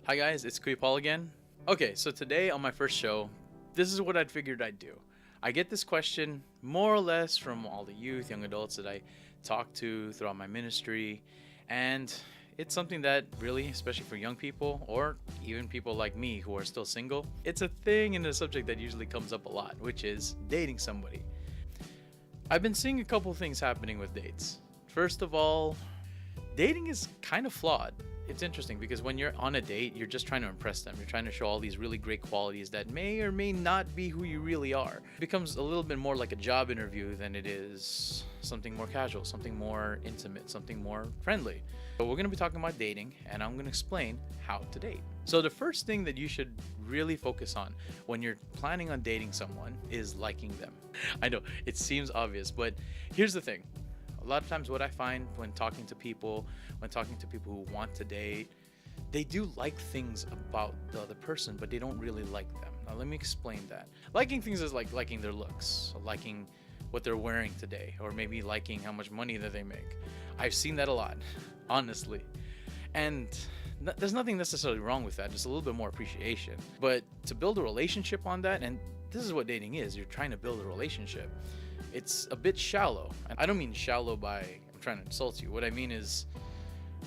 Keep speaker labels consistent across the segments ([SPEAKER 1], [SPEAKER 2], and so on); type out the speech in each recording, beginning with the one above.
[SPEAKER 1] Hi guys, it's Kuyapaul again. Okay, so today on my first show, this is what I figured I'd do. I get this question more or less from all the youth, young adults that I talk to throughout my ministry, and it's something that really, especially for young people or even people like me who are still single, it's a thing and a subject that usually comes up a lot, which is dating somebody. I've been seeing a couple things happening with dates. First of all, dating is kind of flawed. It's interesting because when you're on a date, you're just trying to impress them. You're trying to show all these really great qualities that may or may not be who you really are. It becomes a little bit more like a job interview than it is something more casual, something more intimate, something more friendly. So we're going to be talking about dating, and I'm going to explain how to date. So the first thing that you should really focus on when you're planning on dating someone is liking them. I know it seems obvious, but here's the thing. A lot of times what I find when talking to people who want to date, they do like things about the other person, but they don't really like them. Now let me explain that. Liking things is like liking their looks, liking what they're wearing today, or maybe liking how much money that they make. I've seen that a lot, honestly. And there's nothing necessarily wrong with that, just a little bit more appreciation. But to build a relationship on that, and this is what dating is, you're trying to build a relationship. It's a bit shallow. And I don't mean shallow by I'm trying to insult you. What I mean is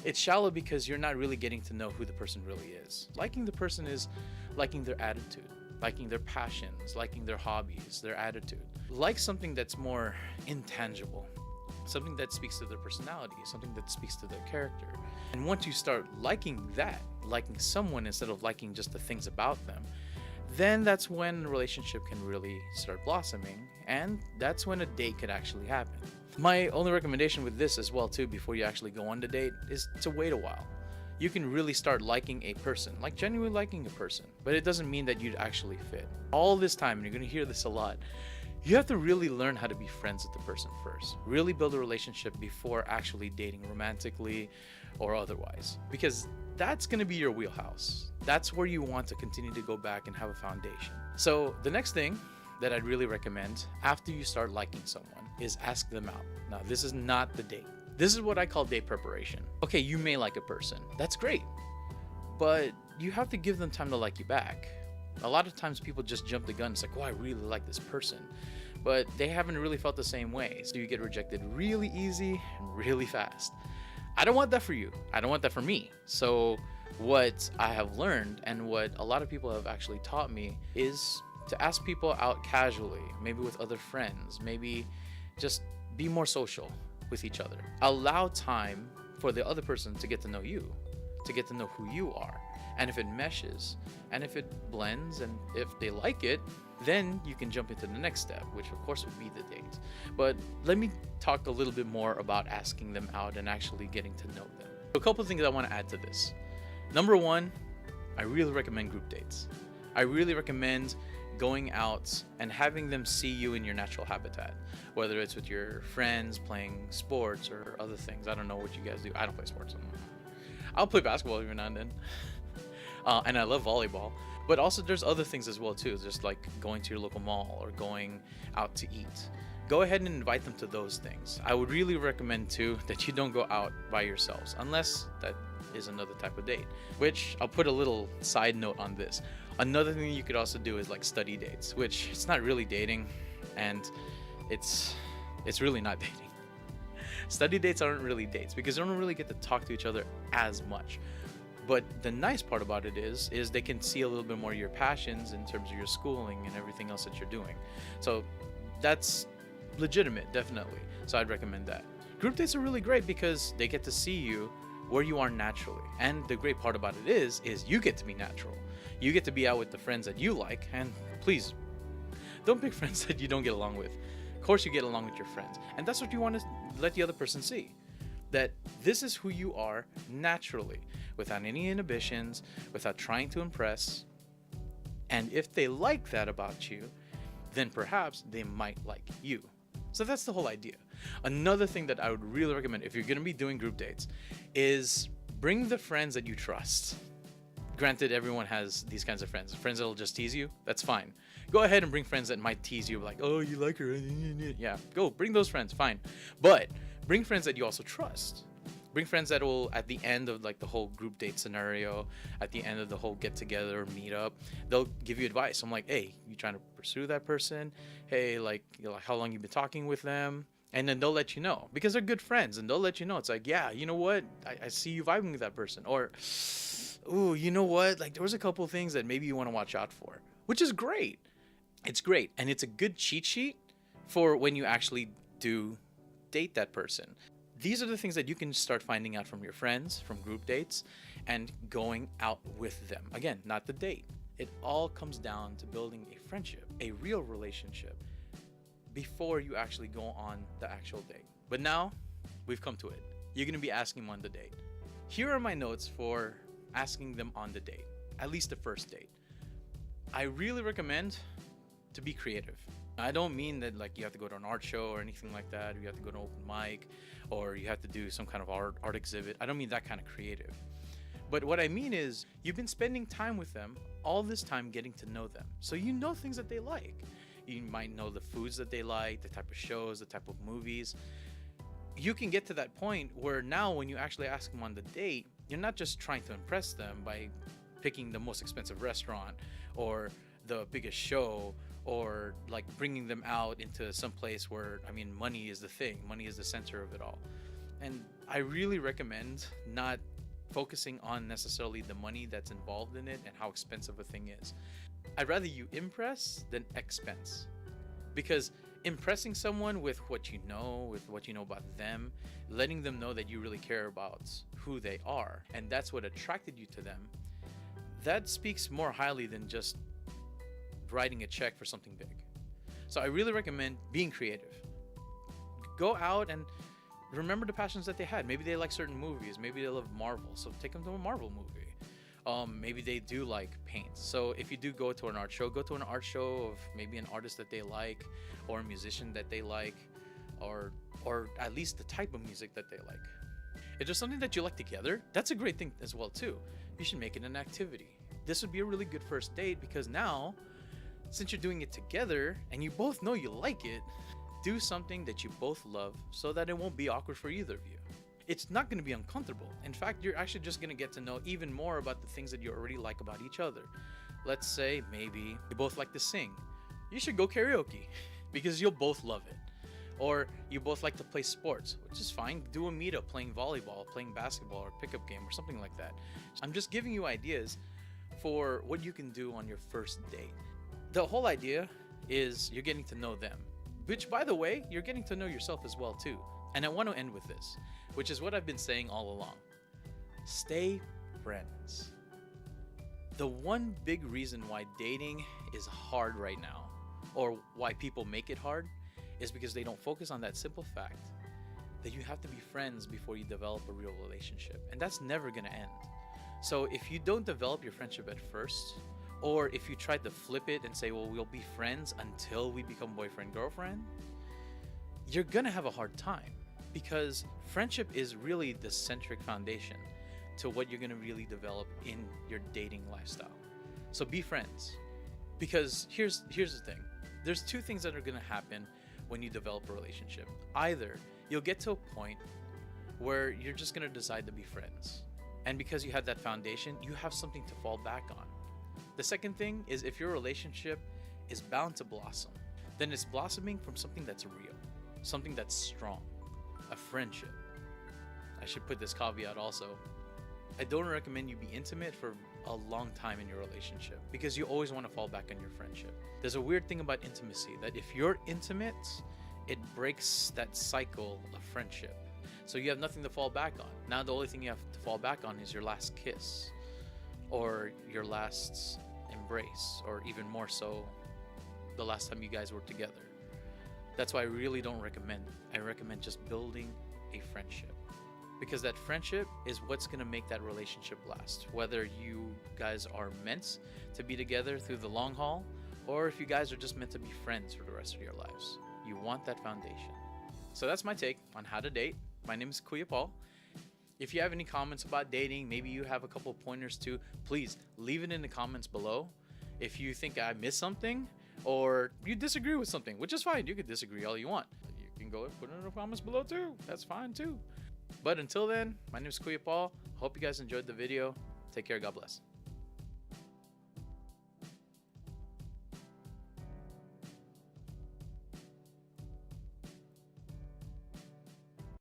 [SPEAKER 1] it's shallow because you're not really getting to know who the person really is. Liking the person is liking their attitude, liking their passions, liking their hobbies, their attitude. Like something that's more intangible, something that speaks to their personality, something that speaks to their character. And once you start liking that, liking someone instead of liking just the things about them, then that's when a relationship can really start blossoming, and that's when a date could actually happen. My only recommendation with this as well too, before you actually go on the date, is to wait a while. You can really start liking a person, like genuinely liking a person, but it doesn't mean that you'd actually fit. All this time, and you're going to hear this a lot, you have to really learn how to be friends with the person first. Really build a relationship before actually dating romantically or otherwise, because that's going to be your wheelhouse. That's where you want to continue to go back and have a foundation. So the next thing that I'd really recommend after you start liking someone is ask them out. Now, this is not the date. This is what I call date preparation. Okay, you may like a person. That's great. But you have to give them time to like you back. A lot of times people just jump the gun. It's like, oh, I really like this person. But they haven't really felt the same way. So you get rejected really easy and really fast. I don't want that for you. I don't want that for me. So what I have learned and what a lot of people have actually taught me is to ask people out casually, maybe with other friends, maybe just be more social with each other. Allow time for the other person to get to know you, to get to know who you are. And if it meshes, and if it blends, and if they like it, then you can jump into the next step, which of course would be the date. But let me talk a little bit more about asking them out and actually getting to know them. A couple of things I want to add to this. Number one, I really recommend group dates. I really recommend going out and having them see you in your natural habitat, whether it's with your friends playing sports or other things. I don't know what you guys do. I don't play sports anymore. I'll play basketball every now and then. And I love volleyball. But also there's other things as well too, just like going to your local mall or going out to eat. Go ahead and invite them to those things. I would really recommend too that you don't go out by yourselves unless that is another type of date, which I'll put a little side note on this. Another thing you could also do is like study dates, which it's not really dating, and it's really not dating. Study dates aren't really dates because they don't really get to talk to each other as much. But the nice part about it is they can see a little bit more of your passions in terms of your schooling and everything else that you're doing. So that's legitimate, definitely. So I'd recommend that. Group dates are really great because they get to see you where you are naturally. And the great part about it is you get to be natural. You get to be out with the friends that you like, and please, don't pick friends that you don't get along with. Of course you get along with your friends. And that's what you want to let the other person see. That this is who you are naturally, without any inhibitions, without trying to impress. And if they like that about you, then perhaps they might like you. So that's the whole idea. Another thing that I would really recommend if you're going to be doing group dates is bring the friends that you trust. Granted, everyone has these kinds of friends. Friends that'll just tease you, that's fine. Go ahead and bring friends that might tease you, like, oh, you like her. Yeah, go, bring those friends, fine. But bring friends that you also trust. Bring friends that will, at the end of like the whole group date scenario, at the end of the whole get together or meet up, they'll give you advice. I'm like, hey, you trying to pursue that person? Hey, like, you know, how long you been talking with them? And then they'll let you know, because they're good friends, and they'll let you know. It's like, yeah, you know what? I see you vibing with that person. Or, ooh, you know what? Like, there was a couple things that maybe you want to watch out for, which is great. It's great. And it's a good cheat sheet for when you actually do date that person. These are the things that you can start finding out from your friends, from group dates, and going out with them. Again, not the date. It all comes down to building a friendship, a real relationship, before you actually go on the actual date. But now we've come to it. You're going to be asking them on the date. Here are my notes for asking them on the date, at least the first date. I really recommend to be creative. I don't mean that like you have to go to an art show or anything like that, or you have to go to an open mic, or you have to do some kind of art exhibit. I don't mean that kind of creative. But what I mean is you've been spending time with them all this time, getting to know them. So you know things that they like. You might know the foods that they like, the type of shows, the type of movies. You can get to that point where now when you actually ask them on the date, you're not just trying to impress them by picking the most expensive restaurant or the biggest show, or like bringing them out into some place where, I mean, money is the thing. Money is the center of it all. And I really recommend not focusing on necessarily the money that's involved in it and how expensive a thing is. I'd rather you impress than expense, because impressing someone with what you know about them, letting them know that you really care about who they are, and that's what attracted you to them, that speaks more highly than just writing a check for something big. So I really recommend being creative. Go out and remember the passions that they had. Maybe they like certain movies. Maybe they love Marvel, so take them to a Marvel movie. Maybe they do like paint. So if you do go to an art show, go to an art show of maybe an artist that they like, or a musician that they like, or at least the type of music that they like. If there's something that you like together, that's a great thing as well too. You should make it an activity. This would be a really good first date, because now, since you're doing it together and you both know you like it, do something that you both love so that it won't be awkward for either of you. It's not going to be uncomfortable. In fact, you're actually just going to get to know even more about the things that you already like about each other. Let's say maybe you both like to sing. You should go karaoke because you'll both love it. Or you both like to play sports, which is fine. Do a meetup playing volleyball, playing basketball, or pickup game, or something like that. I'm just giving you ideas for what you can do on your first date. The whole idea is you're getting to know them, which, by the way, you're getting to know yourself as well too. And I want to end with this, which is what I've been saying all along. Stay friends. The one big reason why dating is hard right now, or why people make it hard, is because they don't focus on that simple fact that you have to be friends before you develop a real relationship. And that's never going to end. So if you don't develop your friendship at first, or if you try to flip it and say, well, we'll be friends until we become boyfriend, girlfriend, you're going to have a hard time, because friendship is really the centric foundation to what you're going to really develop in your dating lifestyle. So be friends, because here's the thing. There's two things that are going to happen when you develop a relationship. Either you'll get to a point where you're just going to decide to be friends, and because you have that foundation, you have something to fall back on. The second thing is, if your relationship is bound to blossom, then it's blossoming from something that's real, something that's strong, a friendship. I should put this caveat also. I don't recommend you be intimate for a long time in your relationship, because you always want to fall back on your friendship. There's a weird thing about intimacy, that if you're intimate, it breaks that cycle of friendship. So you have nothing to fall back on. Now the only thing you have to fall back on is your last kiss, or your last embrace, or even more so, the last time you guys were together. That's why I really don't recommend it. I recommend just building a friendship, because that friendship is what's going to make that relationship last. Whether you guys are meant to be together through the long haul, or if you guys are just meant to be friends for the rest of your lives. You want that foundation. So that's my take on how to date. My name is Kuyapaul. If you have any comments about dating, maybe you have a couple pointers too, please leave it in the comments below. If you think I missed something, or you disagree with something, which is fine. You can disagree all you want. You can go and put it in the comments below too. That's fine too. But until then, my name is Kuya Paul. Hope you guys enjoyed the video. Take care. God bless.